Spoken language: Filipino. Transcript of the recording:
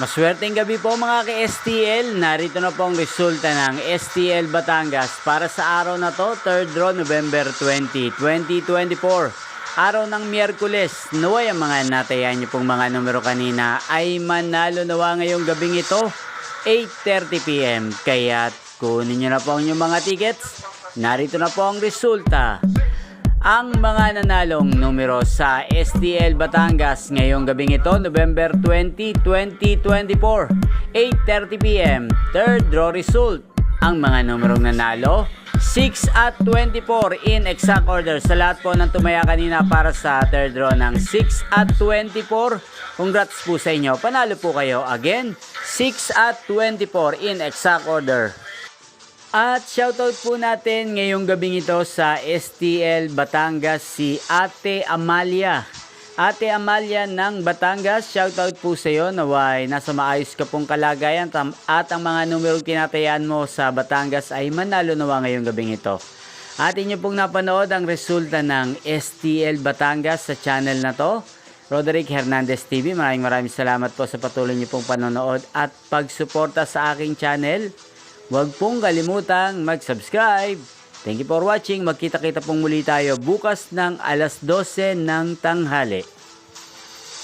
Maswerteng gabi po mga ka-STL. Narito na po ang resulta ng STL Batangas para sa araw na to, 3rd draw, November 20, 2024. Araw ng Miyerkules. Naway ang mga natayan niyo pong mga numero kanina ay manalo nawa ngayong gabing ito, 8:30 PM. Kaya kunin niyo na po ang inyong mga tickets. Narito na po ang resulta. Ang mga nanalong numero sa STL Batangas ngayong gabing ito, November 20, 2024, 8:30 PM, 3rd draw result. Ang mga numerong nanalo, 6 at 24 in exact order. Sa lahat po ng tumaya kanina para sa 3rd draw ng 6 at 24, congrats po sa inyo. Panalo po kayo again, 6 at 24 in exact order. At shoutout po natin ngayong gabing ito sa STL Batangas si Ate Amalia. Ate Amalia ng Batangas, shoutout po sa iyo. Naway nasa maayos ka pong kalagayan at ang mga numerong tinatayaan mo sa Batangas ay manalo nawa ngayong gabing ito. At inyo pong napanood ang resulta ng STL Batangas sa channel na to, Roderick Hernandez TV. Maraming salamat po sa patuloy niyo pong panonood at pagsuporta sa aking channel. Huwag pong kalimutang mag-subscribe. Thank you for watching. Magkita-kita pong muli tayo bukas ng alas 12 ng tanghali.